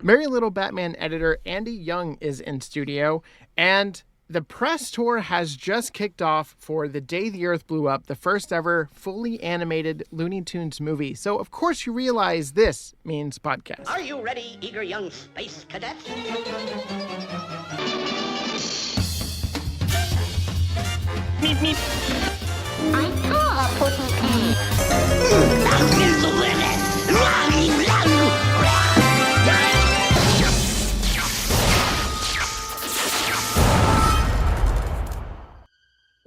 Merry Little Batman editor Andy Young is in studio, and the press tour has just kicked off for The Day the Earth Blew Up, the first ever fully animated Looney Tunes movie. So, of course, you realize this means podcast. Are you ready, eager young space cadets? Meep, meep. I saw a pussycat. That is the limit!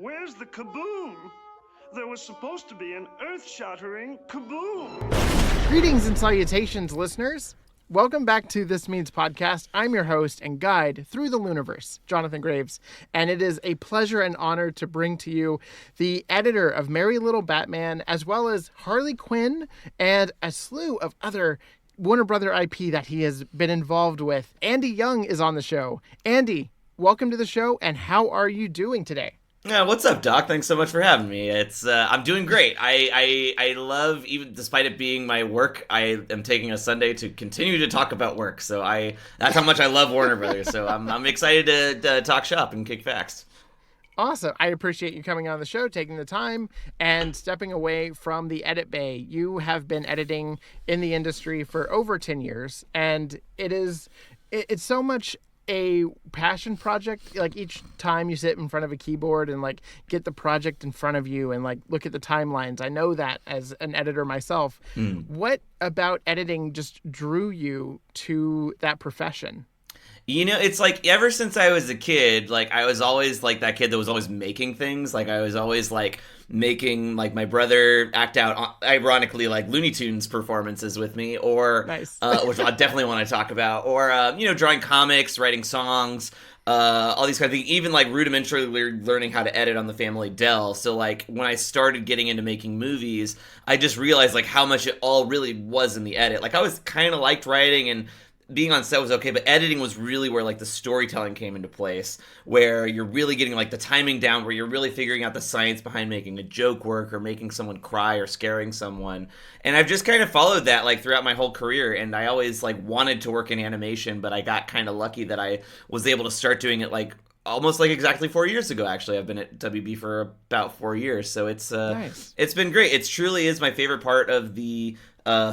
Where's the kaboom? There was supposed to be an earth-shattering kaboom. Greetings and salutations, listeners. Welcome back to This Means Podcast. I'm your host and guide through the Looniverse, Jonathan Graves, and it is a pleasure and honor to bring to you the editor of Merry Little Batman, as well as Harley Quinn and a slew of other Warner Brother IP that he has been involved with. Andy Young is on the show. Andy, welcome to the show, and how are you doing today? Yeah, what's up, Doc? Thanks so much for having me. I'm doing great. I love, even despite it being my work, I am taking a Sunday to continue to talk about work. So that's how much I love Warner Brothers. So I'm excited to talk shop and kick facts. Awesome. I appreciate you coming on the show, taking the time, and stepping away from the edit bay. You have been editing in the industry for over 10 years, and it's so much a passion project. Like, each time you sit in front of a keyboard and like get the project in front of you and like look at the timelines. I know that as an editor myself. What about editing just drew you to that profession? You know, it's like ever since I was a kid, like I was always like that kid that was always making things. Like I was always like making like my brother act out, ironically, like Looney Tunes performances with me, or Nice. Which I definitely want to talk about, or drawing comics, writing songs, all these kind of things. Even like rudimentarily learning how to edit on the family Dell. So like when I started getting into making movies, I just realized like how much it all really was in the edit. Like I was kind of liked writing and being on set was okay, but editing was really where like the storytelling came into place, where you're really getting like the timing down, where you're really figuring out the science behind making a joke work or making someone cry or scaring someone. And I've just kind of followed that like throughout my whole career, and I always like wanted to work in animation, but I got kind of lucky that I was able to start doing it like almost like exactly 4 years ago. Actually, I've been at WB for about 4 years, so it's Nice. It's been great. It truly is my favorite part of the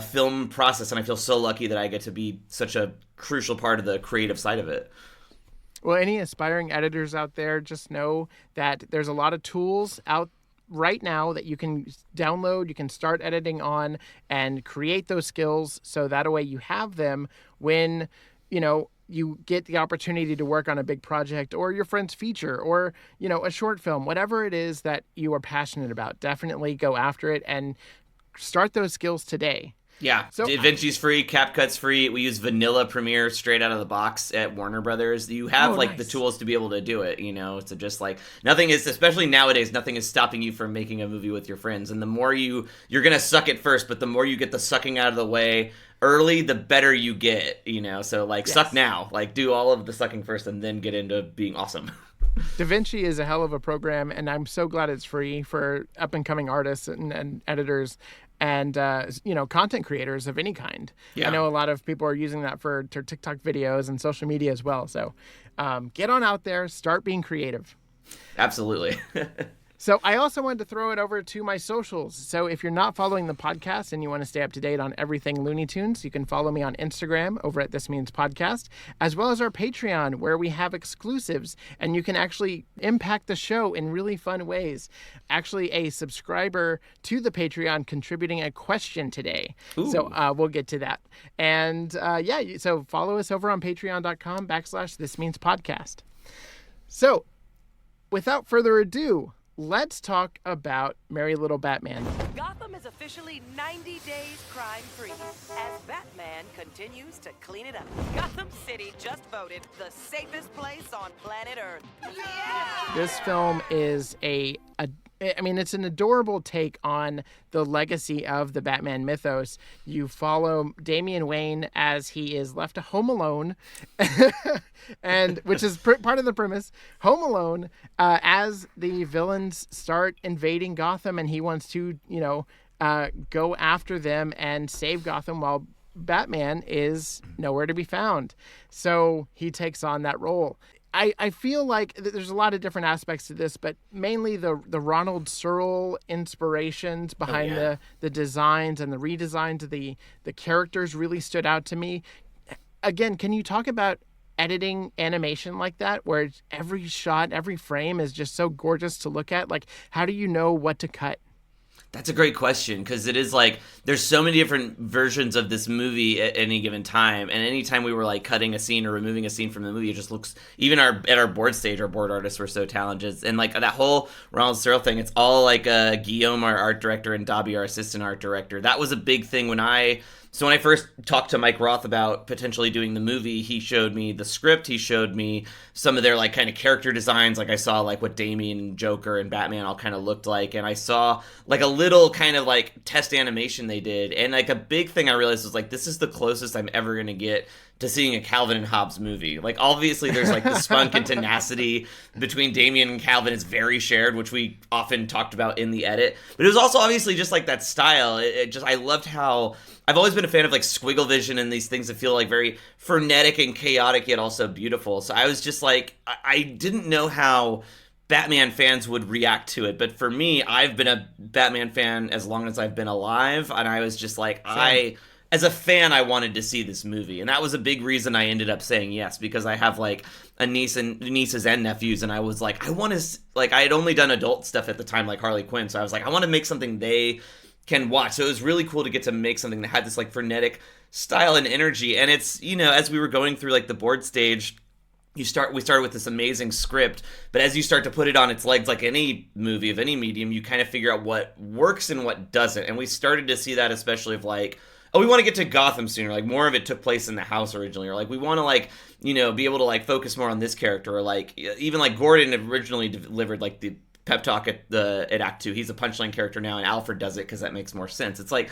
film process, and I feel so lucky that I get to be such a crucial part of the creative side of it. Well, any aspiring editors out there, just know that there's a lot of tools out right now that you can download, you can start editing on, and create those skills so that way you have them when, you get the opportunity to work on a big project or your friend's feature or, a short film, whatever it is that you are passionate about. Definitely go after it and start those skills today. Yeah, So DaVinci's free, CapCut's free. We use vanilla Premiere straight out of the box at Warner Brothers. You have the nice. tools to be able to do it, So just like nothing is, especially nowadays, nothing is stopping you from making a movie with your friends. And the more you're gonna suck it first, but the more you get the sucking out of the way early, the better you get, So like suck now, like do all of the sucking first, and then get into being awesome. DaVinci is a hell of a program, and I'm so glad it's free for up-and-coming artists and editors and, content creators of any kind. Yeah. I know a lot of people are using that for TikTok videos and social media as well. So get on out there, start being creative. Absolutely. So I also wanted to throw it over to my socials. So if you're not following the podcast and you want to stay up to date on everything Looney Tunes, you can follow me on Instagram over at This Means Podcast, as well as our Patreon, where we have exclusives and you can actually impact the show in really fun ways. Actually, a subscriber to the Patreon contributing a question today. Ooh. So we'll get to that. And so follow us over on patreon.com/This Means Podcast. So without further ado, let's talk about Merry Little Batman. Gotham is officially 90 days crime-free as Batman continues to clean it up. Gotham City just voted the safest place on planet Earth. Yeah! This film is it's an adorable take on the legacy of the Batman mythos. You follow Damian Wayne as he is left home alone, and which is part of the premise. Home alone, as the villains start invading Gotham, and he wants to, go after them and save Gotham while Batman is nowhere to be found. So he takes on that role. I feel like there's a lot of different aspects to this, but mainly the Ronald Searle inspirations behind the designs and the redesigns of the characters really stood out to me. Again, can you talk about editing animation like that, where every shot, every frame is just so gorgeous to look at? Like, how do you know what to cut? That's a great question, because it is like there's so many different versions of this movie at any given time, and anytime we were like cutting a scene or removing a scene from the movie, it just looks, even at our board stage, our board artists were so talented, and like that whole Ronald Searle thing, it's all like Guillaume, our art director, and Dobby, our assistant art director. That was a big thing when I first talked to Mike Roth about potentially doing the movie, he showed me the script, he showed me some of their like kind of character designs, like I saw like what Damien and Joker and Batman all kind of looked like, and I saw like a little kind of like test animation they did, and like a big thing I realized was like, this is the closest I'm ever going to get to seeing a Calvin and Hobbes movie. Like, obviously there's like the spunk and tenacity between Damien and Calvin is very shared, which we often talked about in the edit, but it was also obviously just like that style. I loved how I've always been a fan of like squiggle vision and these things that feel like very frenetic and chaotic yet also beautiful. So I was just like, I didn't know how Batman fans would react to it, but for me, I've been a Batman fan as long as I've been alive, and I was just like, as a fan, I wanted to see this movie, and that was a big reason I ended up saying yes, because I have like a nieces and nephews, and I was like, I want to, like, I had only done adult stuff at the time, like Harley Quinn, so I was like, I want to make something they can watch. So it was really cool to get to make something that had this like frenetic style and energy, and it's, you know, as we were going through like the board stage, we started with this amazing script, but as you start to put it on its legs, like any movie of any medium, you kind of figure out what works and what doesn't, and we started to see that, especially of like, oh, we want to get to Gotham sooner. Like, more of it took place in the house originally. Or, like, we want to, like, you know, be able to, like, focus more on this character. Or, like, even, like, Gordon originally delivered, like, the pep talk at Act 2. He's a punchline character now, and Alfred does it because that makes more sense. It's, like,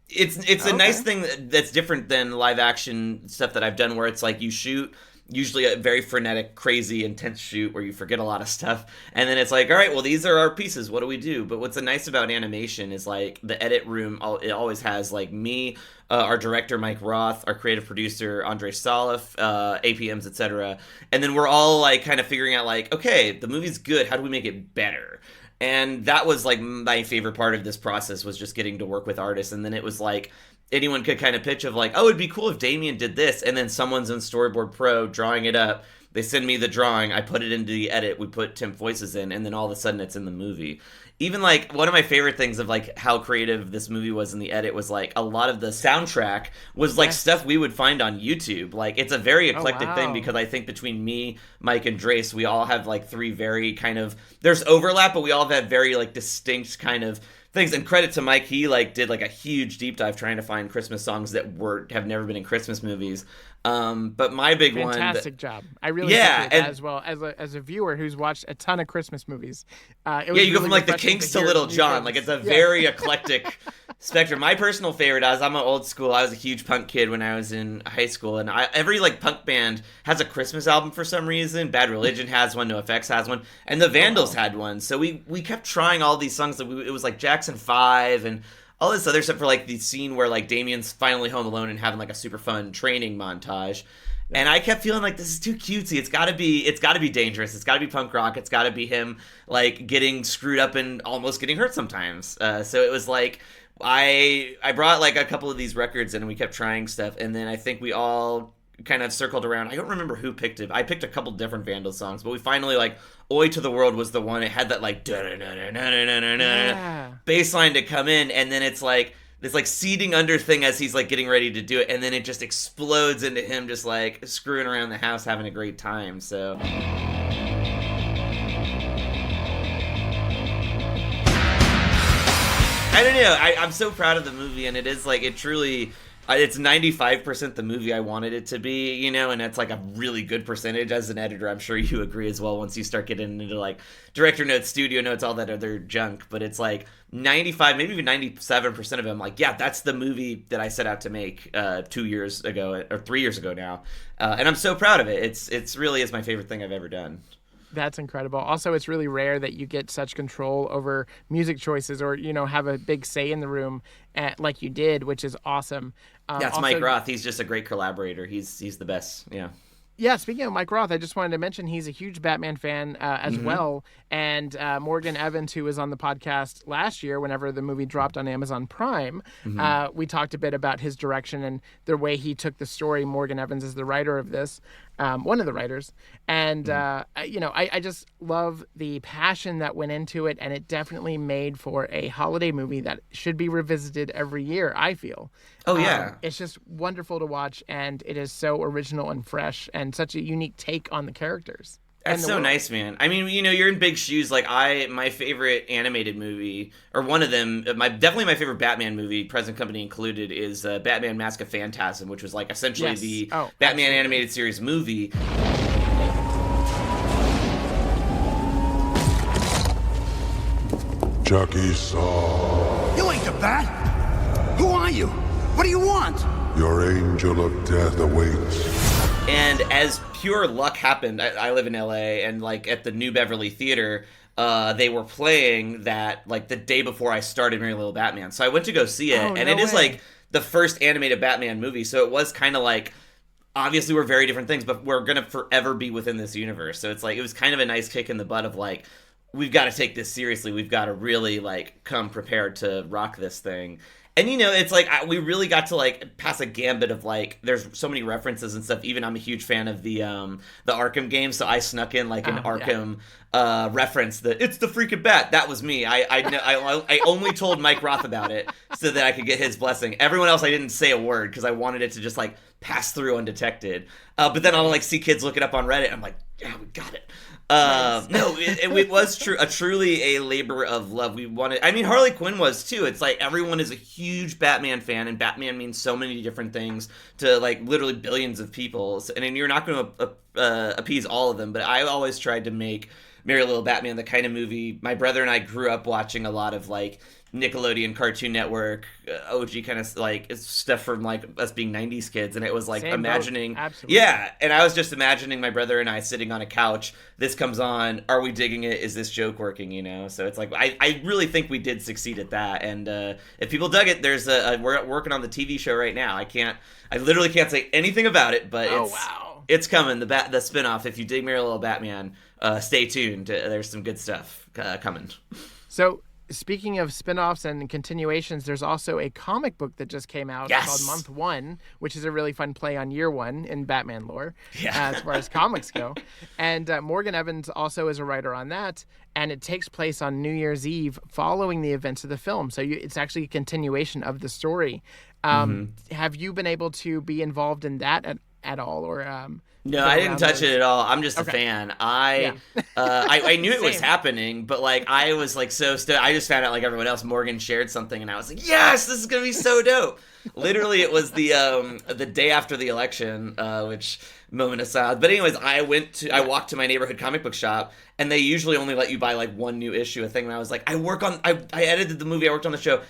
it's a nice thing that's different than live-action stuff that I've done, where it's, like, you shoot usually a very frenetic, crazy, intense shoot where you forget a lot of stuff, and then it's like, all right, well, these are our pieces, what do we do? But what's nice about animation is, like, the edit room, it always has, like, me, our director Mike Roth, our creative producer Andre Salif, APMs, etc., and then we're all, like, kind of figuring out, like, okay, the movie's good, how do we make it better? And that was, like, my favorite part of this process, was just getting to work with artists. And then it was like, anyone could kind of pitch of like, oh, it'd be cool if Damien did this, and then someone's in Storyboard Pro drawing it up, they send me the drawing, I put it into the edit, we put Tim Foyce's in, and then all of a sudden it's in the movie. Even, like, one of my favorite things of, like, how creative this movie was in the edit was, like, a lot of the soundtrack was, like, stuff we would find on YouTube. Like, it's a very eclectic thing, because I think between me, Mike, and Drace, we all have, like, three very kind of, there's overlap, but we all have very, like, distinct kind of things. And credit to Mike, he, like, did, like, a huge deep dive trying to find Christmas songs that have never been in Christmas movies. But my big fantastic job. I really appreciate that as well, as a viewer who's watched a ton of Christmas movies. You go from like the Kinks to Little John. Like, it's a very eclectic spectrum. My personal favorite is, I'm an old school. I was a huge punk kid when I was in high school, and every like punk band has a Christmas album for some reason. Bad Religion has one, NoFX has one, and the Vandals had one. So we kept trying all these songs that it was like Jackson 5 and all this other stuff for like the scene where like Damien's finally home alone and having like a super fun training montage. And I kept feeling like, this is too cutesy. It's gotta be dangerous. It's gotta be punk rock. It's gotta be him like getting screwed up and almost getting hurt sometimes. So it was like, I brought like a couple of these records and we kept trying stuff. And then I think we all kind of circled around. I don't remember who picked it. I picked a couple different Vandal songs, but we finally like, Oi to the World was the one. It had that like bass line to come in, and then it's like this like seeding under thing as he's like getting ready to do it, and then it just explodes into him just like screwing around the house having a great time. So I don't know, I'm so proud of the movie, and it is like, it truly, it's 95% the movie I wanted it to be, you know, and that's like a really good percentage. As an editor, I'm sure you agree as well, once you start getting into like director notes, studio notes, all that other junk. But it's like 95, maybe even 97% of it, I'm like, yeah, that's the movie that I set out to make 2 years ago, or 3 years ago now. And I'm so proud of it. It's really is my favorite thing I've ever done. That's incredible. Also, it's really rare that you get such control over music choices or, have a big say in the room like you did, which is awesome. That's Also, Mike Roth. He's just a great collaborator. He's the best. Yeah. Yeah, speaking of Mike Roth, I just wanted to mention he's a huge Batman fan as well. And Morgan Evans, who was on the podcast last year whenever the movie dropped on Amazon Prime, we talked a bit about his direction and the way he took the story. Morgan Evans is the writer of this, one of the writers. And, I just love the passion that went into it. And it definitely made for a holiday movie that should be revisited every year, I feel. Oh, yeah. It's just wonderful to watch, and it is so original and fresh and such a unique take on the characters. That's so nice, man. I mean, you're in big shoes. Like my favorite animated movie, or one of them, definitely my favorite Batman movie, present company included, is Batman Mask of Phantasm, which was like essentially the Batman animated series movie. Chucky saw. You ain't the Bat. Who are you? What do you want? Your angel of death awaits. And as pure luck happened, I live in LA, and like at the New Beverly Theater, they were playing that like the day before I started Merry Little Batman. So I went to go see it, and it is like the first animated Batman movie. So it was kind of like, obviously we're very different things, but we're gonna forever be within this universe. So it's like, it was kind of a nice kick in the butt of like, we've got to take this seriously. We've got to really like come prepared to rock this thing. And, it's like, we really got to, like, pass a gambit of, like, there's so many references and stuff. Even I'm a huge fan of the Arkham games, so I snuck in, like, an Arkham reference that, it's the freaking Bat. That was me. I only told Mike Roth about it so that I could get his blessing. Everyone else, I didn't say a word because I wanted it to just, like, pass through undetected. But then I'll, like, see kids look it up on Reddit. I'm like, yeah, we got it. Nice. No, it was truly a labor of love. We wanted, I mean, Harley Quinn was too. It's like everyone is a huge Batman fan, and Batman means so many different things to like literally billions of people. And you're not going to appease all of them, but I always tried to make Merry Little Batman the kind of movie. My brother and I grew up watching a lot of like Nickelodeon, Cartoon Network, OG kind of like stuff from like us being 90s kids, and it was like Same imagining, Absolutely. yeah, and I was just imagining my brother and I sitting on a couch. This comes on, are we digging it? Is this joke working? So it's like I really think we did succeed at that, and if people dug it, there's we're working on the TV show right now. I literally can't say anything about it, but it's coming. The spinoff. If you dig Merry Little Batman, stay tuned. There's some good stuff coming. So, speaking of spin-offs and continuations, there's also a comic book that just came out called Month One, which is a really fun play on Year One in Batman lore, as far as comics go. And Morgan Evans also is a writer on that, and it takes place on New Year's Eve following the events of the film. So it's actually a continuation of the story. Have you been able to be involved in that at all, or? No, I didn't touch it at all. I'm just a fan. I knew it was happening, but like I was like so I just found out like everyone else. Morgan shared something, and I was like, yes, this is gonna be so dope. Literally, it was the day after the election, which moment of silence. But anyways, I walked to my neighborhood comic book shop, and they usually only let you buy like one new issue a thing. And I was like, I edited the movie, I worked on the show.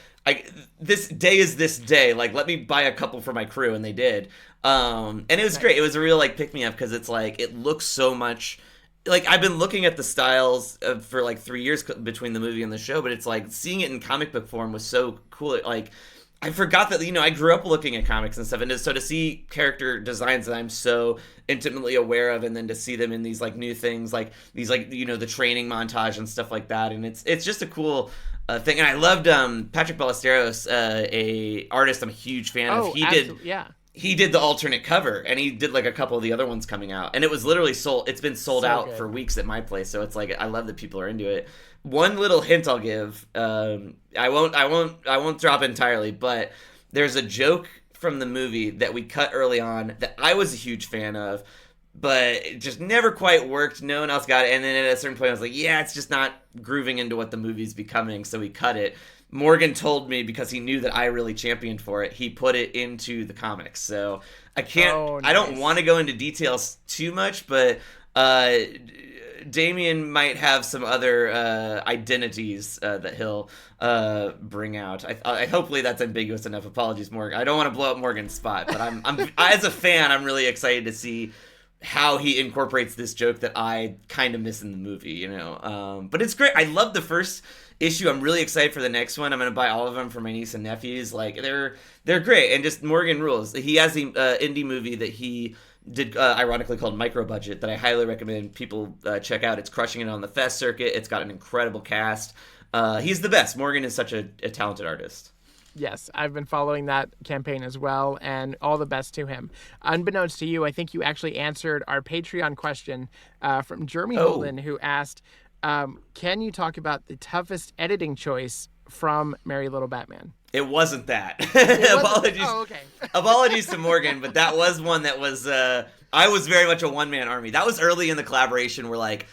This day is this day. Like, let me buy a couple for my crew, and they did. And it was great. It was a real like pick me up because it's like it looks so much. Like I've been looking at the styles for like 3 years between the movie and the show, but it's like seeing it in comic book form was so cool. Like I forgot that I grew up looking at comics and stuff, and so to see character designs that I'm so intimately aware of, and then to see them in these like new things, like these like the training montage and stuff like that, and it's just a cool thing. And I loved Patrick Ballesteros, a artist I'm a huge fan of. He did the alternate cover, and he did like a couple of the other ones coming out, and it was literally sold. It's been sold out for weeks at my place, so it's like I love that people are into it. One little hint I'll give, I won't drop it entirely, but there's a joke from the movie that we cut early on that I was a huge fan of, but it just never quite worked. No one else got it, and then at a certain point I was like, yeah, it's just not grooving into what the movie's becoming, so we cut it. Morgan told me, because he knew that I really championed for it, he put it into the comics. So I can't, I don't want to go into details too much, but Damien might have some other identities that he'll bring out. I hopefully that's ambiguous enough. Apologies, Morgan. I don't want to blow up Morgan's spot, but I'm as a fan, I'm really excited to see how he incorporates this joke that I kind of miss in the movie, you know. But it's great. I love the first issue. I'm really excited for the next one. I'm gonna buy all of them for my niece and nephews. Like they're great, and just Morgan rules. He has the indie movie that he did, ironically called Micro Budget, that I highly recommend people check out. It's crushing it on the fest circuit. It's got an incredible cast. He's the best. Morgan is such a talented artist. Yes, I've been following that campaign as well, and all the best to him. Unbeknownst to you, I think you actually answered our Patreon question from Jeremy Holden, who asked, can you talk about the toughest editing choice from Merry Little Batman? It wasn't that. Apologies. Oh, okay. Apologies to Morgan, but that was one that was, I was very much a one-man army. That was early in the collaboration where like,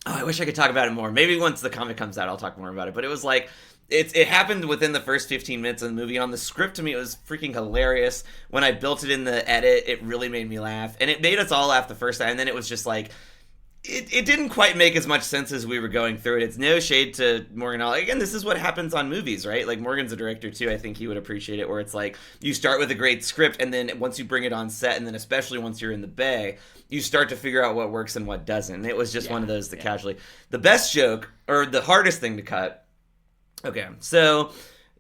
oh, I wish I could talk about it more. Maybe once the comic comes out, I'll talk more about it. But it was like, it happened within the first 15 minutes of the movie. And on the script, to me, it was freaking hilarious. When I built it in the edit, it really made me laugh. And it made us all laugh the first time. And then it was just like, it didn't quite make as much sense as we were going through it. It's no shade to Morgan. Again, this is what happens on movies, right? Like, Morgan's a director, too. I think he would appreciate it, where it's like, you start with a great script, and then once you bring it on set, and then especially once you're in the bay, you start to figure out what works and what doesn't. And it was just one of those that casually... The best joke, or the hardest thing to cut... Okay, so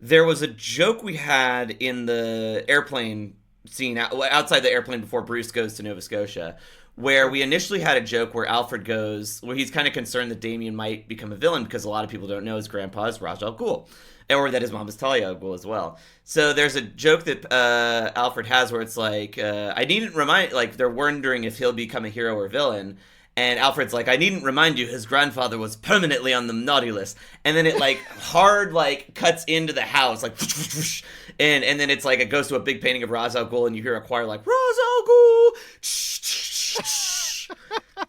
there was a joke we had in the airplane scene, outside the airplane before Bruce goes to Nova Scotia, where we initially had a joke where Alfred goes, where he's kind of concerned that Damien might become a villain, because a lot of people don't know his grandpa is Ra's al Ghul, or that his mom is Talia al Ghul as well. So there's a joke that Alfred has where it's like, I needn't remind, like, they're wondering if he'll become a hero or villain. And Alfred's like, I needn't remind you, his grandfather was permanently on the naughty list. And then it, like, hard, like, cuts into the house, like, and then it's like, it goes to a big painting of Ra's al Ghul, and you hear a choir like, Ra's al Ghul!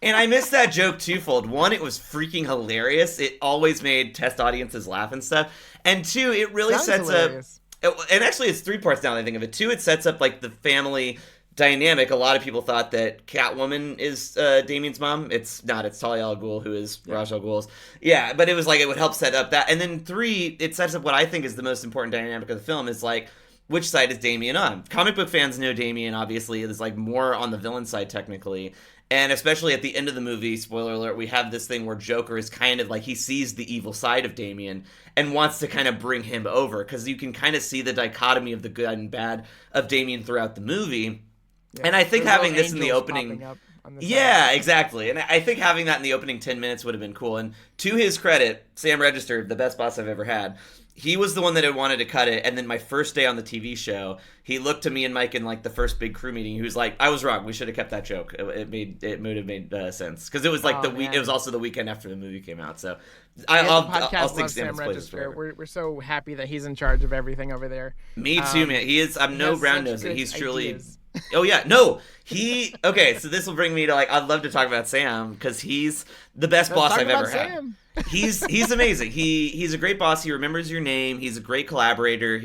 And I missed that joke twofold. One, it was freaking hilarious. It always made test audiences laugh and stuff. And two, it really sets hilarious. Up... And actually, it's three parts now that I think of it. Two, it sets up, like, the family... dynamic. A lot of people thought that Catwoman is Damien's mom. It's not. It's Talia al Ghul, who is Ra's al Ghul's. Yeah, but it was like, it would help set up that. And then three, it sets up what I think is the most important dynamic of the film, is like, which side is Damien on? Comic book fans know Damien, obviously, is like more on the villain side, technically. And especially at the end of the movie, spoiler alert, we have this thing where Joker is kind of like, he sees the evil side of Damien and wants to kind of bring him over, because you can kind of see the dichotomy of the good and bad of Damien throughout the movie. Yeah, and I think having this in the opening... Yeah, exactly. And I think having that in the opening 10 minutes would have been cool. And to his credit, Sam Register, the best boss I've ever had, he was the one that had wanted to cut it. And then my first day on the TV show, he looked to me and Mike in like the first big crew meeting. He was like, I was wrong. We should have kept that joke. It would have made sense. Because it was like it was also the weekend after the movie came out. So I'll stick Sam's place forever. We're so happy that he's in charge of everything over there. Me too, man. He is. I'm no brown nosing. He's truly... Oh yeah, no, okay, so this will bring me to like, I'd love to talk about Sam, because he's the best boss I've ever had. He's amazing. He's a great boss. He remembers your name. He's a great collaborator.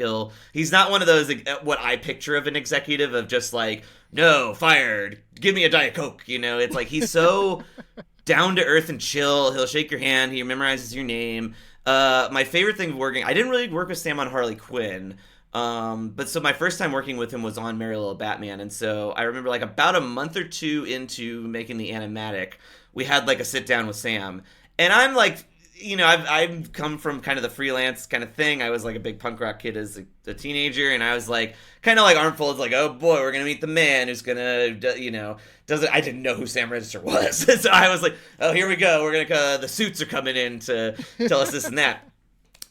He's not one of those, what I picture of an executive, of just like, no, fired, give me a Diet Coke, you know. It's like, he's so down to earth and chill. He'll shake your hand. He memorizes your name. My favorite thing of working, I didn't really work with Sam on Harley Quinn. But so my first time working with him was on Merry Little Batman, and so I remember like about a month or two into making the animatic, we had like a sit down with Sam, and I'm like, you know, I've come from kind of the freelance kind of thing. I was like a big punk rock kid as a teenager, and I was like, kind of like arm folds, like, oh boy, we're gonna meet the man who's gonna, you know, I didn't know who Sam Register was, so I was like, oh, here we go, the suits are coming in to tell us this and that.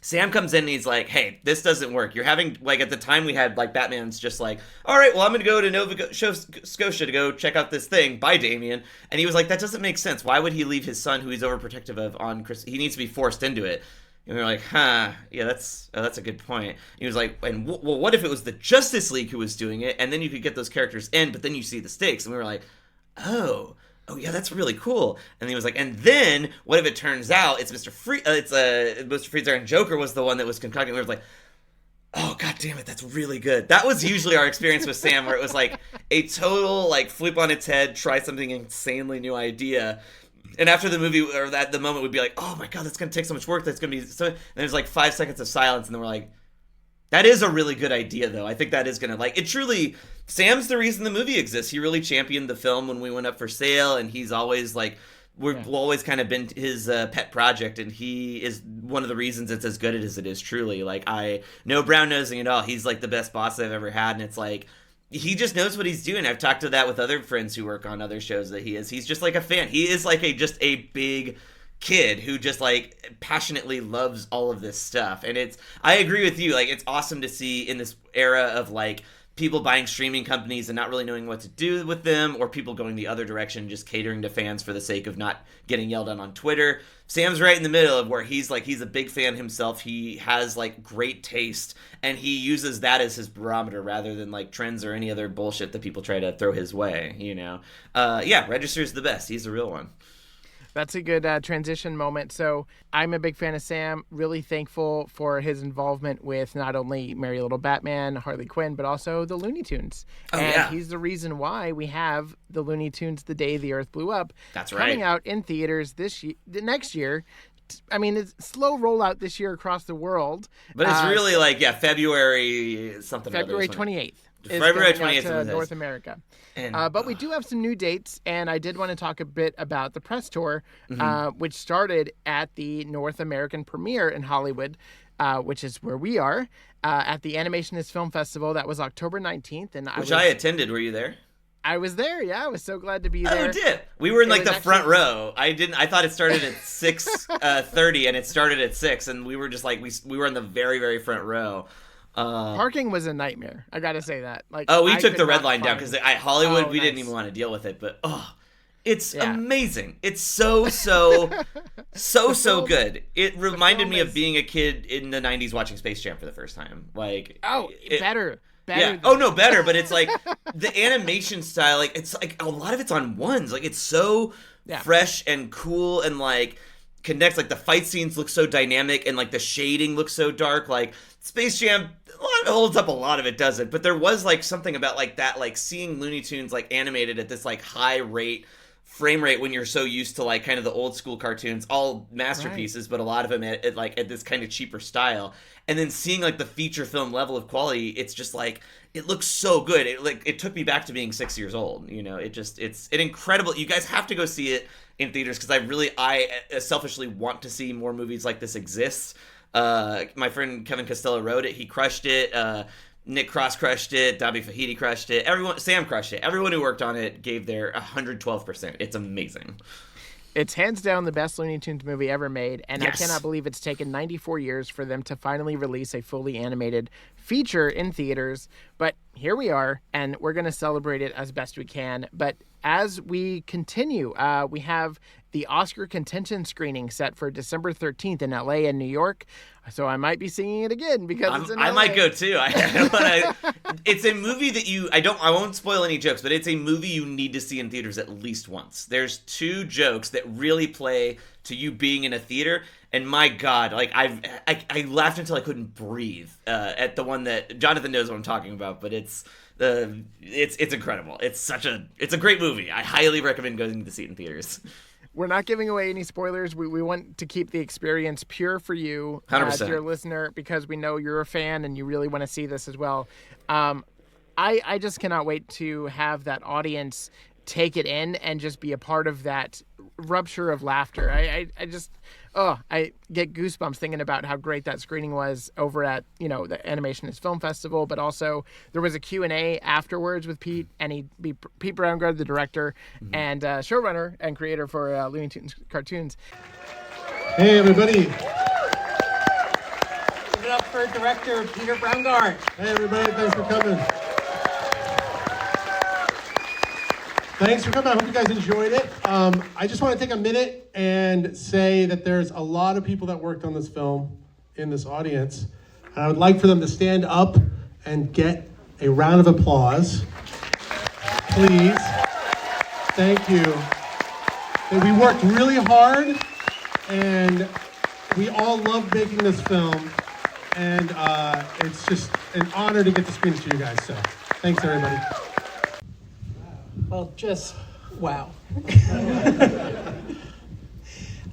Sam comes in and he's like, hey, this doesn't work. You're having, like, at the time we had, like, Batman's just like, all right, well, I'm going to go to Nova Scotia to go check out this thing. Bye, Damien. And he was like, that doesn't make sense. Why would he leave his son, who he's overprotective of, on Chris? He needs to be forced into it. And we were like, yeah, that's a good point. And he was like, well, what if it was the Justice League who was doing it, and then you could get those characters in, but then you see the stakes. And we were like, oh yeah, that's really cool. And he was like, and then what if it turns out it's Mr. Freezer, and Joker was the one that was concocting. We were like, oh god damn it, that's really good. That was usually our experience with Sam, where it was like a total like flip on its head, try something insanely new idea. And after the movie, or the moment, would be like, oh my god, that's gonna take so much work. That's gonna be so. And there's like 5 seconds of silence, and then we're like, That is a really good idea, though. I think that is going to, like, it truly, Sam's the reason the movie exists. He really championed the film when we went up for sale, and he's always, like, we've always kind of been his pet project, and he is one of the reasons it's as good as it is, truly. Like, no brown-nosing at all. He's, like, the best boss I've ever had, and it's, like, he just knows what he's doing. I've talked to that with other friends who work on other shows that he is. He's just, like, a fan. He is, like, just a big kid who just like passionately loves all of this stuff. And I agree with you, like it's awesome to see in this era of like people buying streaming companies and not really knowing what to do with them, or people going the other direction, just catering to fans for the sake of not getting yelled at on Twitter. Sam's right in the middle of where he's a big fan himself. He has like great taste, and he uses that as his barometer rather than like trends or any other bullshit that people try to throw his way, you know. Register's the best. He's the real one. That's a good transition moment. So I'm a big fan of Sam, really thankful for his involvement with not only Merry Little Batman, Harley Quinn, but also the Looney Tunes. He's the reason why we have the Looney Tunes The Day the Earth Blew Up. That's right. Coming out in theaters next year. I mean, it's slow rollout this year across the world. But it's really February something. February 28th. February 28th to North America. And, but we do have some new dates, and I did want to talk a bit about the press tour, which started at the North American premiere in Hollywood, which is where we are, at the Animationist Film Festival. That was October 19th. And I attended. Were you there? I was there, yeah. I was so glad to be there. Oh, did. We were in the front row. I thought it started at 6:30, and it started at 6, and we were just like, we were in the very, very front row. Parking was a nightmare. I gotta say that. We took the red line down because at Hollywood we didn't even want to deal with it. But it's amazing. It's so good. It reminded me of being a kid in the '90s watching Space Jam for the first time. Better. Yeah. Oh no, better. But it's like the animation style. Like it's like a lot of it's on ones. Like it's so fresh and cool and like connects. Like the fight scenes look so dynamic and like the shading looks so dark. Like Space Jam, a lot of it holds up, a lot of it doesn't. But there was like something about like that, like seeing Looney Tunes like animated at this like high frame rate when you're so used to like kind of the old school cartoons, all masterpieces, but a lot of them at this kind of cheaper style. And then seeing like the feature film level of quality, it's just like it looks so good. It took me back to being 6 years old. You know, it's an incredible. You guys have to go see it in theaters because I selfishly want to see more movies like this exist. My friend Kevin Costello wrote it. He crushed it. Nick Cross crushed it. Dabi Fahidi crushed it. Sam crushed it. Everyone who worked on it gave their 112%. It's amazing. It's hands down the best Looney Tunes movie ever made, and yes. I cannot believe it's taken 94 years for them to finally release a fully animated feature in theaters. But here we are, and we're going to celebrate it as best we can. But as we continue, we have the Oscar contention screening set for December 13th in LA and New York. So I might be singing it again because it's in LA. I might go too. It's a movie that I won't spoil any jokes, but it's a movie you need to see in theaters at least once. There's 2 jokes that really play to you being in a theater, and my God, like I laughed until I couldn't breathe at the one that Jonathan knows what I'm talking about, but it's incredible. It's a great movie. I highly recommend going to see it in theaters. We're not giving away any spoilers. We want to keep the experience pure for you, 100%. Dear listener, because we know you're a fan and you really want to see this as well. I just cannot wait to have that audience take it in and just be a part of that rupture of laughter. I get goosebumps thinking about how great that screening was over at, the Animationist Film Festival, but also there was a Q&A afterwards with Pete, and Pete Brownguard, the director and showrunner and creator for Looney Tunes cartoons. Hey, everybody. Give it up for director Peter Brownguard. Hey, everybody. Thanks for coming. Thanks for coming. I hope you guys enjoyed it. I just want to take a minute and say that there's a lot of people that worked on this film in this audience. And I would like for them to stand up and get a round of applause. Please. Thank you. And we worked really hard, and we all love making this film. And it's just an honor to get to screen it to you guys. So thanks, everybody. Well, just wow.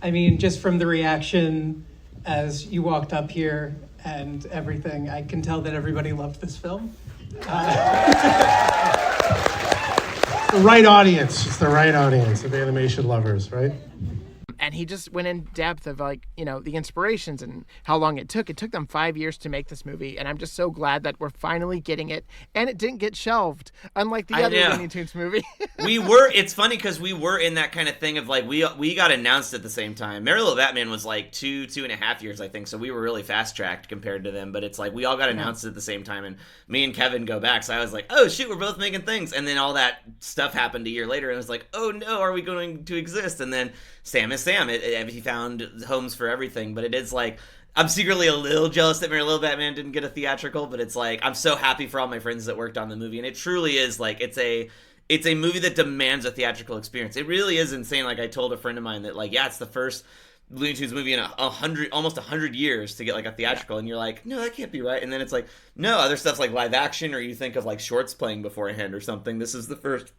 I mean, just from the reaction as you walked up here, and everything. I can tell that everybody loved this film. The right audience. It's the right audience of animation lovers, right? And he just went in depth of the inspirations and how long it took. It took them 5 years to make this movie, and I'm just so glad that we're finally getting it. And it didn't get shelved, unlike the other Looney Tunes movie. It's funny because we were in that kind of thing of we got announced at the same time. Merry Little Batman was 2.5 years, I think, so we were really fast tracked compared to them. But it's we all got announced at the same time, and me and Kevin go back. So I was like, oh shoot, we're both making things, and then all that stuff happened a year later, and I was like, oh no, are we going to exist? And then Sam is Sam. He found homes for everything, but it is I'm secretly a little jealous that Merry Little Batman didn't get a theatrical, but it's I'm so happy for all my friends that worked on the movie, and it truly is it's a movie that demands a theatrical experience. It really is insane. I told a friend of mine that it's the first Looney Tunes movie in almost 100 years to get a theatrical, and you're like, no, that can't be right. And then it's no, other stuff's live action, or you think of shorts playing beforehand or something. This is the first,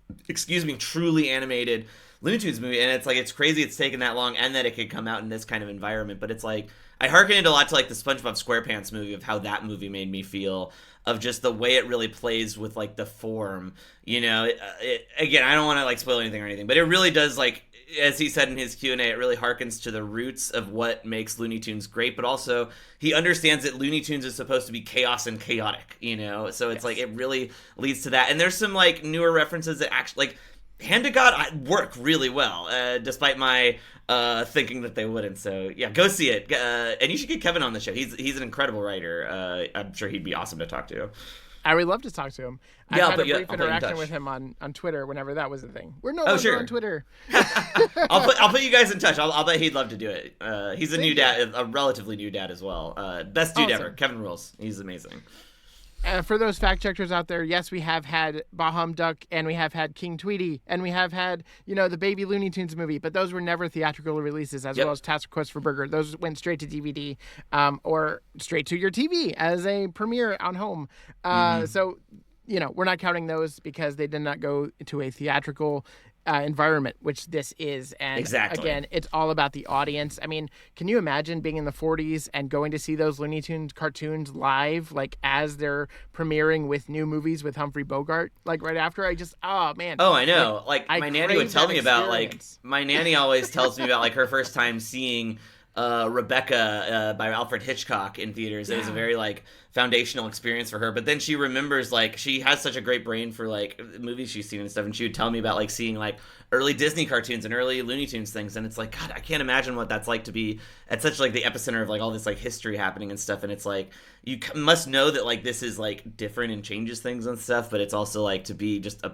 truly animated Looney Tunes movie, and it's crazy it's taken that long and that it could come out in this kind of environment. But it's I hearken it a lot to the SpongeBob SquarePants movie, of how that movie made me feel, of just the way it really plays with the form. Again, I don't want to spoil anything or anything, but it really does as he said in his Q&A, it really harkens to the roots of what makes Looney Tunes great, but also he understands that Looney Tunes is supposed to be chaos and chaotic, so it's it really leads to that. And there's some newer references that actually Hand to God work really well, despite my thinking that they wouldn't. So yeah, go see it, and you should get Kevin on the show. He's an incredible writer. I'm sure he'd be awesome to talk to. I would love to talk to him. I had a brief interaction with him on Twitter whenever that was a thing. We're no longer on Twitter. I'll put you guys in touch. I'll bet he'd love to do it. He's a new dad, a relatively new dad as well. Best dude ever. Kevin rules. He's amazing. For those fact checkers out there, yes, we have had Baham Duck, and we have had King Tweety, and we have had, the Baby Looney Tunes movie, but those were never theatrical releases, as well as Task Quest for Burger. Those went straight to DVD, or straight to your TV as a premiere on home. So, we're not counting those because they did not go to a theatrical environment, which this is. And again, it's all about the audience. I mean, can you imagine being in the 40s and going to see those Looney Tunes cartoons live, as they're premiering with new movies with Humphrey Bogart, right after? Oh man. Oh, I know. My nanny would tell me about, my nanny always tells me about, her first time seeing Rebecca by Alfred Hitchcock in theaters. It was a very foundational experience for her, but then she remembers she has such a great brain for movies she's seen and stuff, and she would tell me about seeing early Disney cartoons and early Looney Tunes things, and it's God, I can't imagine what that's like to be at such the epicenter of all this history happening and stuff. And it's you must know that this is different and changes things and stuff, but it's also to be just a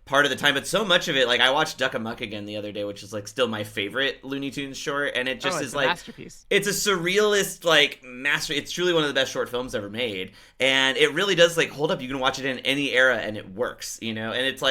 part of the time. But so much of it, I watched Duck Amuck again the other day, which is still my favorite Looney Tunes short, and it just is a masterpiece. It's a surrealist master. It's truly one of the best short films ever made, and it really does hold up. You can watch it in any era and it works, and it's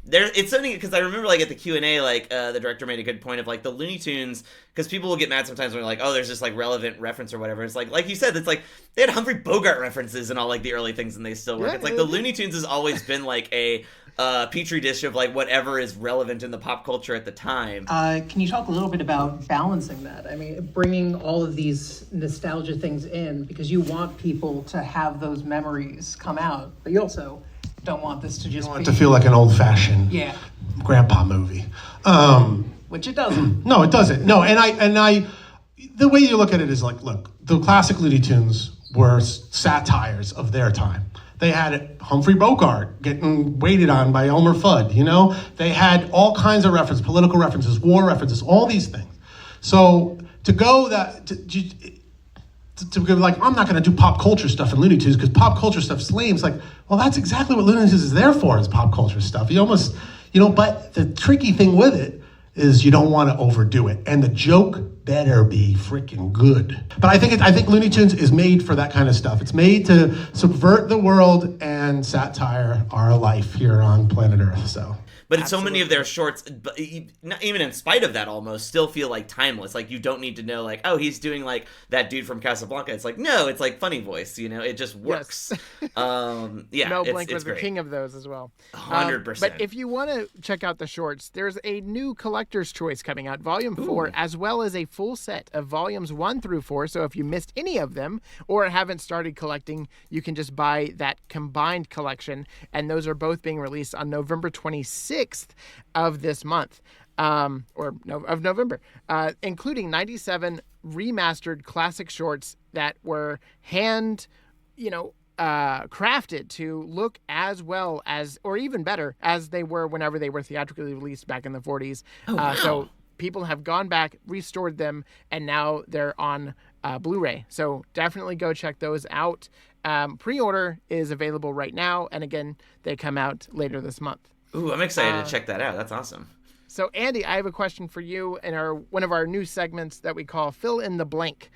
it's something, because I remember at the Q&A, the director made a good point of the Looney Tunes, because people will get mad sometimes when they're oh, there's this relevant reference or whatever. It's like you said, it's they had Humphrey Bogart references and all the early things, and they still work. It's the Looney Tunes has always been a petri dish of whatever is relevant in the pop culture at the time. Can you talk a little bit about balancing that? I mean, bringing all of these nostalgia things in, because you want people to have those memories come out, but you also don't want this to just to feel like an old-fashioned grandpa movie. Which it doesn't. No, it doesn't. No, and I, the way you look at it is look, the classic Looney Tunes were satires of their time. They had Humphrey Bogart getting waited on by Elmer Fudd, They had all kinds of references, political references, war references, all these things. So to go that, to go I'm not going to do pop culture stuff in Looney Tunes because pop culture stuff's lame. It's well, that's exactly what Looney Tunes is there for, is pop culture stuff. You almost, but the tricky thing with it is you don't want to overdo it. And the joke better be freaking good. But I think Looney Tunes is made for that kind of stuff. It's made to subvert the world and satire our life here on planet Earth, so. But so many of their shorts, even in spite of that, almost still feel like timeless. Like you don't need to know, like, oh, he's doing like that dude from Casablanca. It's like, no, it's like funny voice. It just works. Yes. Yeah, Mel Blanc it's was the great. king of those as well. 100%. But if you want to check out the shorts, there's a new collector's choice coming out, Volume 4, as well as a full set of Volumes 1 through 4. So if you missed any of them or haven't started collecting, you can just buy that combined collection. And those are both being released on November 26th of this month, of November, including 97 remastered classic shorts that were hand, crafted to look as well as, or even better, as they were whenever they were theatrically released back in the 40s. Wow. So people have gone back, restored them, and now they're on Blu-ray. So definitely go check those out. Pre-order is available right now, and again, they come out later this month. Ooh, I'm excited to check that out. That's awesome. So, Andy, I have a question for you in one of our new segments that we call Fill in the Blank.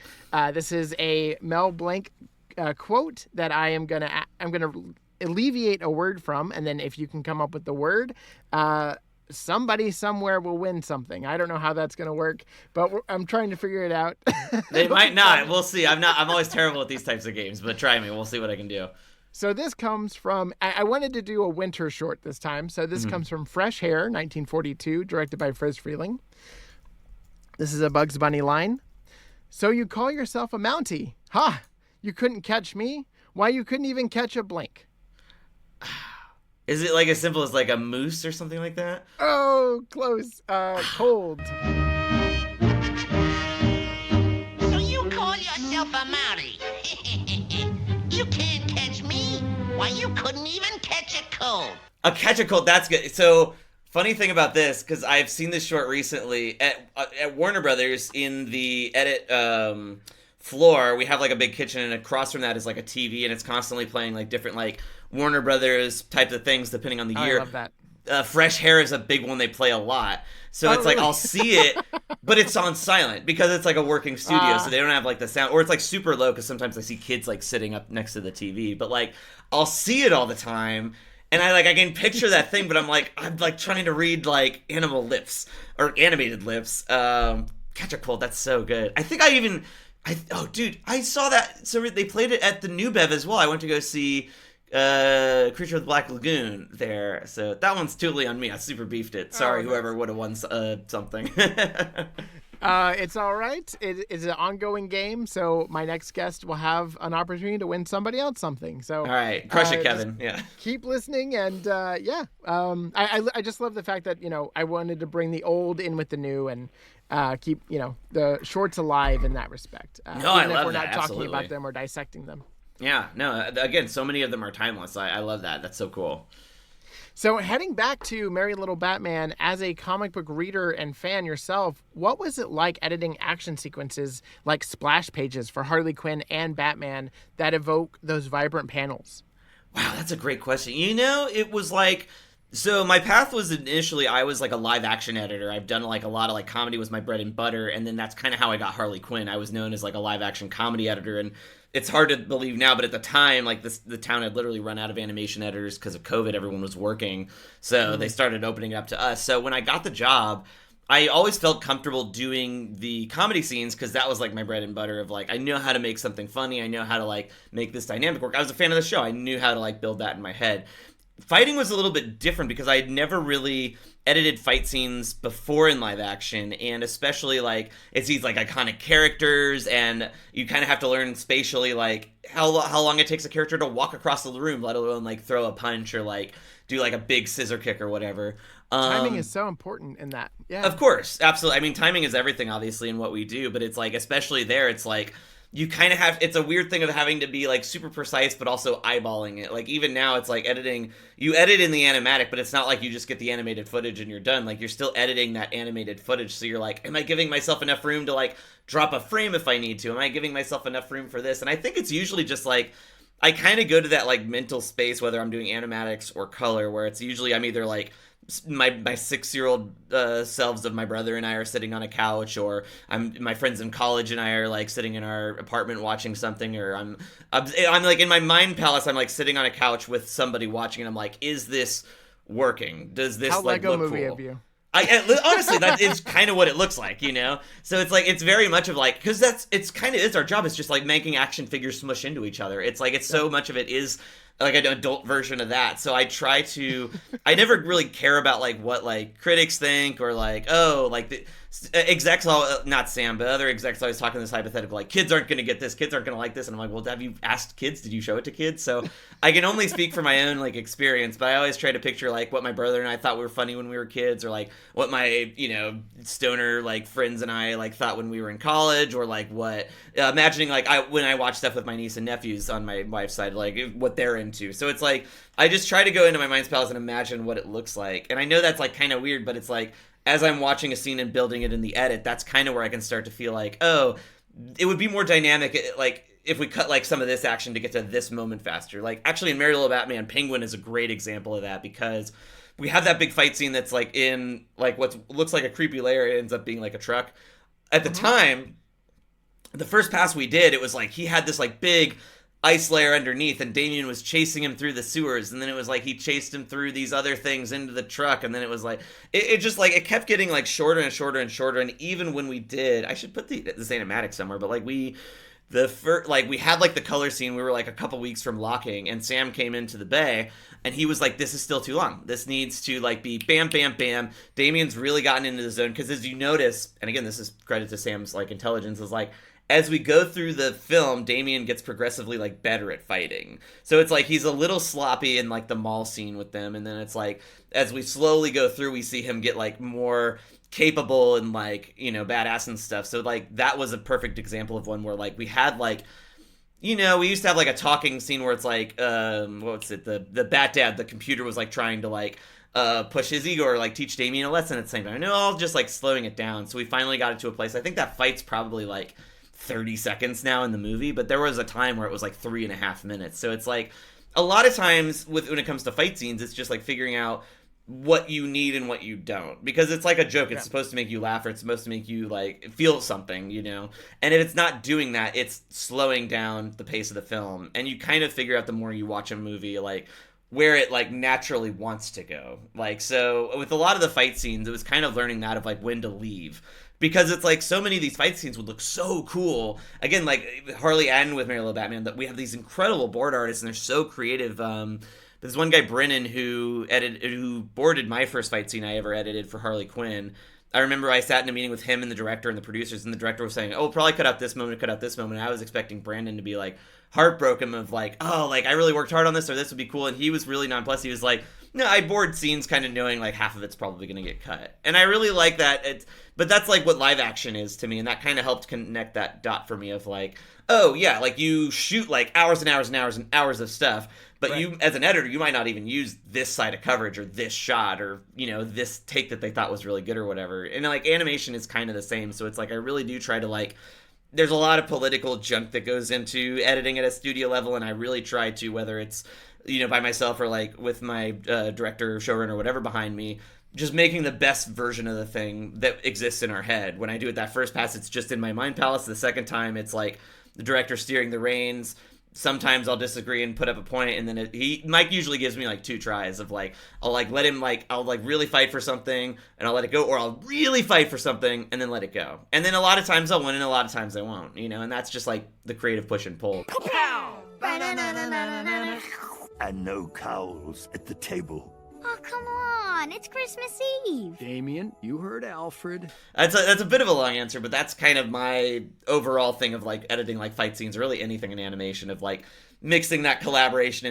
This is a Mel Blanc quote that I'm gonna alleviate a word from, and then if you can come up with the word, somebody somewhere will win something. I don't know how that's gonna work, but I'm trying to figure it out. They might not. We'll see. I'm always terrible at these types of games, but try me. We'll see what I can do. So this comes from, I wanted to do a winter short this time. So this comes from Fresh Hair, 1942, directed by Friz Freleng. This is a Bugs Bunny line. So you call yourself a Mountie? Ha! You couldn't catch me? Why, you couldn't even catch a blink. Is it like as simple as like a moose or something like that? Oh, close. Cold. So you call yourself a Mountie? You can't catch me. Why, you couldn't even catch a cold. A catch a cold. That's good. So funny thing about this, because I've seen this short recently at Warner Brothers in the edit floor. We have like a big kitchen, and across from that is like a TV, and it's constantly playing like different like Warner Brothers types of things depending on the year. I love that. Fresh Hair is a big one they play a lot. So it's like I'll see it, but it's on silent because it's like a working studio, so they don't have like the sound, or it's like super low because sometimes I see kids like sitting up next to the TV. But like I'll see it all the time, and I can picture that thing, but I'm like trying to read like animal lips or animated lips. Catch a Cold, that's so good. I think I saw that. So they played it at the New Bev as well. I went to go see Creature of the Black Lagoon there, so that one's totally on me. I super beefed it. Sorry, whoever would have won something. It's all right. It is an ongoing game, so my next guest will have an opportunity to win somebody else something. So all right, crush it, Kevin. Yeah, keep listening, and I just love the fact that I wanted to bring the old in with the new and keep the shorts alive in that respect. No, even I if love we're that. not talking Absolutely. about them or dissecting them. Yeah, no, again, so many of them are timeless. I love that. That's so cool. So heading back to Merry Little Batman, as a comic book reader and fan yourself, what was it like editing action sequences like splash pages for Harley Quinn and Batman that evoke those vibrant panels? Wow, that's a great question. It was like, so my path was initially, I was like a live action editor. I've done like a lot of like comedy was my bread and butter, and then that's kind of how I got Harley Quinn. I was known as like a live action comedy editor, and it's hard to believe now, but at the time, like the town had literally run out of animation editors because of COVID. Everyone was working, so they started opening it up to us. So when I got the job, I always felt comfortable doing the comedy scenes because that was like my bread and butter of like, I know how to make something funny. I know how to like make this dynamic work. I was a fan of the show. I knew how to like build that in my head. Fighting was a little bit different because I had never really edited fight scenes before in live action, and especially like it's these like iconic characters, and you kind of have to learn spatially like how long it takes a character to walk across the room, let alone like throw a punch or like do like a big scissor kick or whatever. Timing is so important in that. Yeah, of course, absolutely. I mean, timing is everything, obviously, in what we do, but it's like especially there, it's like you kind of have, it's a weird thing of having to be like super precise, but also eyeballing it. Like even now it's like editing, you edit in the animatic, but it's not like you just get the animated footage and you're done. Like you're still editing that animated footage. So you're like, am I giving myself enough room to like drop a frame if I need to? Am I giving myself enough room for this? And I think it's usually just like, I kind of go to that like mental space, whether I'm doing animatics or color, where it's usually I'm either like, my 6-year-old selves of my brother and I are sitting on a couch, or my friends in college and I are like sitting in our apartment watching something, or I'm like in my mind palace, I'm like sitting on a couch with somebody watching, and I'm like, is this working? Does this How like Lego look movie cool? of you. Honestly, that is kind of what it looks like, you know? So it's like, it's very much of like, because it's our job. It's just like making action figures smush into each other. It's like, so much of it is like an adult version of that. So I try to, I never really care about like what like critics think or like, oh, like the execs, not Sam, but other execs always talking this hypothetical, like kids aren't going to get this, kids aren't going to like this. And I'm like, well, have you asked kids? Did you show it to kids? So I can only speak from my own like experience, but I always try to picture like what my brother and I thought were funny when we were kids, or like what my, stoner like friends and I like thought when we were in college, or like what, imagining like when I watch stuff with my niece and nephews on my wife's side, like what they're into. So it's like, I just try to go into my mind's palace and imagine what it looks like. And I know that's like kind of weird, but it's like, as I'm watching a scene and building it in the edit, that's kind of where I can start to feel like, oh, it would be more dynamic, like, if we cut, like, some of this action to get to this moment faster. Like, actually, in Merry Little Batman, Penguin is a great example of that, because we have that big fight scene that's, like, in, like, what looks like a creepy layer, it ends up being, like, a truck. At the time, the first pass we did, it was, like, he had this, like, big ice layer underneath, and Damien was chasing him through the sewers, and then it was like he chased him through these other things into the truck, and then it was like it just like it kept getting like shorter and shorter and shorter. And even when we did, I should put the animatic somewhere, but like we had like the color scene, we were like a couple weeks from locking, and Sam came into the bay and he was like, this is still too long, this needs to like be bam bam bam. Damien's really gotten into the zone, because as you notice, and again this is credit to Sam's like intelligence, is like as we go through the film, Damien gets progressively like better at fighting. So it's like he's a little sloppy in like the mall scene with them, and then it's like as we slowly go through, we see him get like more capable and like, badass and stuff. So like that was a perfect example of one where like we had like, we used to have like a talking scene where it's like the Bat Dad, the computer was like trying to like push his ego or like teach Damien a lesson at the same time. No, all just like slowing it down. So we finally got it to a place. I think that fight's probably like 30 seconds now in the movie, but there was a time where it was like 3.5 minutes. So it's like a lot of times when it comes to fight scenes, it's just like figuring out what you need and what you don't, because it's like a joke. It's supposed to make you laugh, or it's supposed to make you like feel something, and if it's not doing that, it's slowing down the pace of the film. And you kind of figure out the more you watch a movie like where it like naturally wants to go. Like, so with a lot of the fight scenes, it was kind of learning that of like when to leave. Because it's like so many of these fight scenes would look so cool. Again, like Harley and with Merry Little Batman, that we have these incredible board artists and they're so creative. There's one guy, Brennan, who boarded my first fight scene I ever edited for Harley Quinn. I remember I sat in a meeting with him and the director and the producers, and the director was saying, "Oh, probably cut out this moment, cut out this moment." And I was expecting Brandon to be like heartbroken of like, "Oh, like I really worked hard on this, or this would be cool." And he was really nonplussed. He was like, "No, I board scenes kind of knowing like half of it's probably going to get cut." And I really like that. But that's like what live action is to me, and that kind of helped connect that dot for me of like, oh yeah, like you shoot like hours and hours and hours and hours of stuff, but right. You as an editor, you might not even use this side of coverage or this shot or this take that they thought was really good or whatever. And like animation is kind of the same, so it's like I really do try to like. There's a lot of political junk that goes into editing at a studio level, and I really try to, whether it's by myself or like with my director, showrunner, whatever behind me, just making the best version of the thing that exists in our head. When I do it that first pass, it's just in my mind palace. The second time, it's like the director steering the reins. Sometimes I'll disagree and put up a point, and then Mike usually gives me like 2 tries of like, I'll like let him like, I'll like really fight for something and I'll let it go, or I'll really fight for something and then let it go. And then a lot of times I'll win and a lot of times I won't, and that's just like the creative push and pull. And no cowls at the table. Oh, come on. It's Christmas Eve. Damien, you heard Alfred. That's a bit of a long answer, but that's kind of my overall thing of like editing like fight scenes, or really anything in animation, of like mixing that collaboration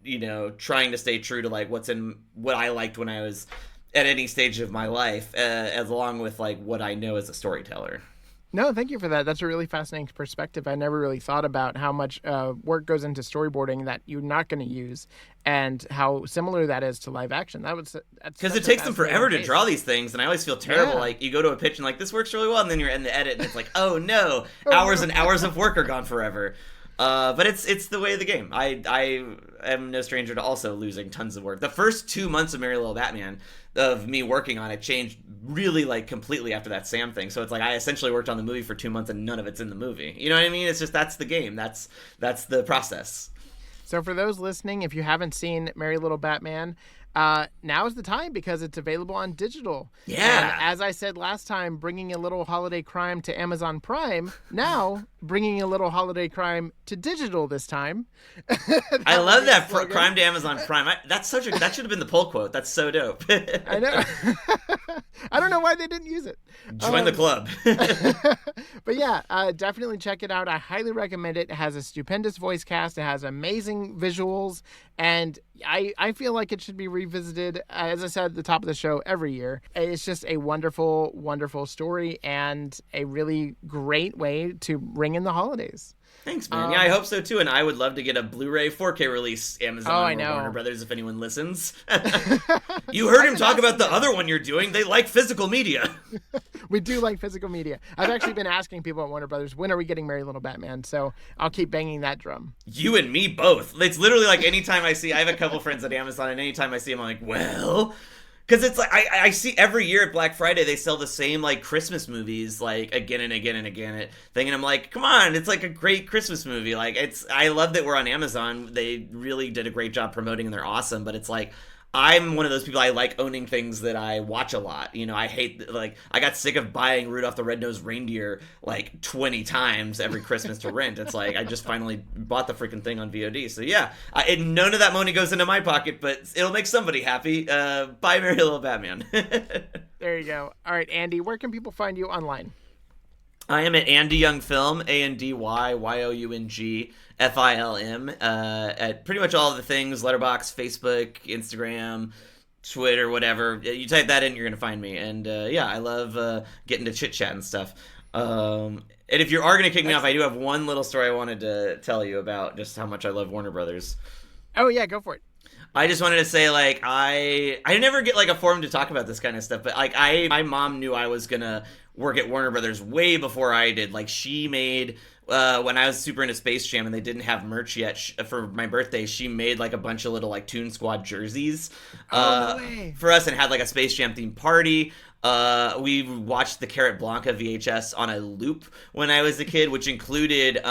and, trying to stay true to like what I liked when I was at any stage of my life, as along with like what I know as a storyteller. No, thank you for that. That's a really fascinating perspective. I never really thought about how much work goes into storyboarding that you're not going to use, and how similar that is to live action. Because it takes them forever to draw these things, and I always feel terrible. Yeah. Like you go to a pitch and like, this works really well, and then you're in the edit and it's like, oh no, hours and hours of work are gone forever. But it's the way of the game. I am no stranger to also losing tons of work. The first 2 months of Merry Little Batman, of me working on it, changed really like completely after that Sam thing. So it's like I essentially worked on the movie for 2 months and none of it's in the movie. You know what I mean? It's just, that's the game. That's the process. So for those listening, if you haven't seen Merry Little Batman, now is the time because it's available on digital. Yeah. And as I said last time, bringing a little holiday crime to Amazon Prime, now bringing a little holiday crime to digital this time. I love that crime to Amazon Prime. That should have been the poll quote. That's so dope. I know. I don't know why they didn't use it. Join the club. But yeah, definitely check it out. I highly recommend it. It has a stupendous voice cast. It has amazing visuals. And I feel like it should be revisited, as I said at the top of the show, every year. It's just a wonderful, wonderful story and a really great way to ring in the holidays. Thanks, man. Yeah, I hope so too. And I would love to get a Blu-ray 4K release, Amazon or Warner Brothers, if anyone listens. You heard him talk about the other one you're doing. They like physical media. We do like physical media. I've actually been asking people at Warner Brothers, when are we getting Merry Little Batman? So I'll keep banging that drum. You and me both. It's literally like anytime I have a couple friends at Amazon, and anytime I see them, I'm like, well... Because it's like, I see every year at Black Friday, they sell the same, like, Christmas movies, like, again and again and again. And I'm like, come on, it's like a great Christmas movie. Like, I love that we're on Amazon. They really did a great job promoting, and they're awesome. But it's like, I'm one of those people, I like owning things that I watch a lot. You know, I hate, like, I got sick of buying Rudolph the Red-Nosed Reindeer, like, 20 times every Christmas to rent. It's like, I just finally bought the freaking thing on VOD. So, yeah, none of that money goes into my pocket, but it'll make somebody happy. Buy Merry Little Batman. There you go. All right, Andy, where can people find you online? I am at Andy Young Film, ANDYYOUNG FILM, at pretty much all of the things, Letterboxd, Facebook, Instagram, Twitter, whatever. You type that in, you're going to find me. And yeah, I love getting to chit-chat and stuff. And if you are going to kick me off, I do have one little story I wanted to tell you about just how much I love Warner Brothers. Oh, yeah, go for it. I just wanted to say, like, I never get, like, a forum to talk about this kind of stuff, but, like, my mom knew I was going to work at Warner Brothers way before I did. Like, she made, when I was super into Space Jam and they didn't have merch yet, for my birthday, she made, like, a bunch of little, like, Toon Squad jerseys for us and had, like, a Space Jam themed party. We watched the Carrot Blanca VHS on a loop when I was a kid, which included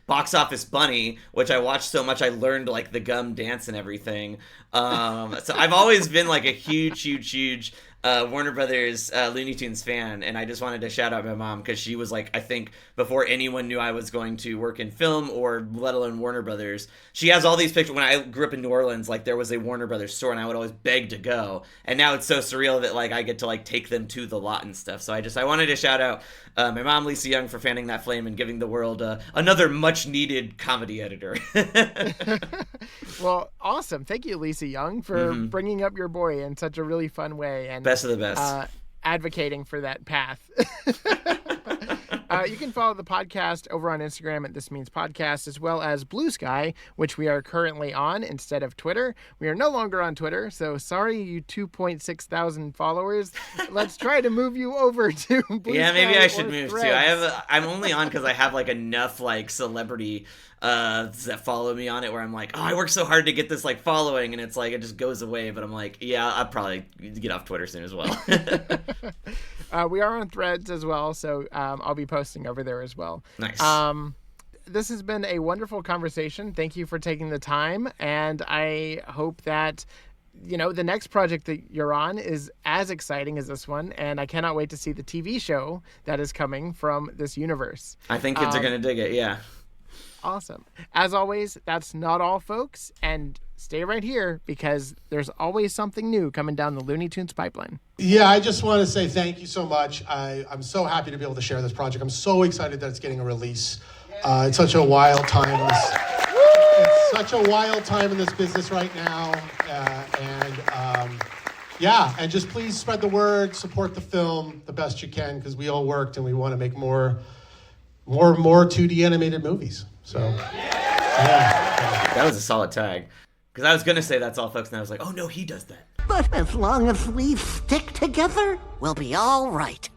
Box Office Bunny, which I watched so much I learned like the gum dance and everything. So I've always been like a huge Warner Brothers Looney Tunes fan, and I just wanted to shout out my mom because she was like, I think before anyone knew I was going to work in film or let alone Warner Brothers, she has all these pictures. When I grew up in New Orleans, like there was a Warner Brothers store and I would always beg to go, and now it's so surreal that like I get to like take them to the lot and stuff. So I wanted to shout out my mom, Lisa Young, for fanning that flame and giving the world another much needed comedy editor. Well, awesome. Thank you, Lisa Young, for bringing up your boy in such a really fun way and best of the best. Advocating for that path. You can follow the podcast over on Instagram at This Means Podcast, as well as Blue Sky, which we are currently on instead of Twitter. We are no longer on Twitter, so sorry, you 2.6 thousand followers. Let's try to move you over to Blue Sky. Yeah, maybe I should move Threads. too. I'm only on because I have like enough like celebrity that follow me on it where I'm like, oh, I worked so hard to get this like following, and it's like it just goes away. But I'm like, yeah, I'll probably get off Twitter soon as well. We are on Threads as well, so I'll be posting over there as well. Nice. This has been a wonderful conversation. Thank you for taking the time, and I hope that the next project that you're on is as exciting as this one, and I cannot wait to see the TV show that is coming from this universe. I think kids are gonna dig it. Yeah. Awesome. As always, that's not all, folks, and stay right here because there's always something new coming down the Looney Tunes pipeline. Yeah, I just want to say thank you so much. I'm so happy to be able to share this project. I'm so excited that it's getting a release. It's such a wild time. It's such a wild time in this business right now. And just please spread the word, support the film the best you can because we all worked and we want to make more 2D animated movies. So, yeah. That was a solid tag. Because I was going to say that's all, folks, and I was like, oh, no, he does that. But as long as we stick together, we'll be all right.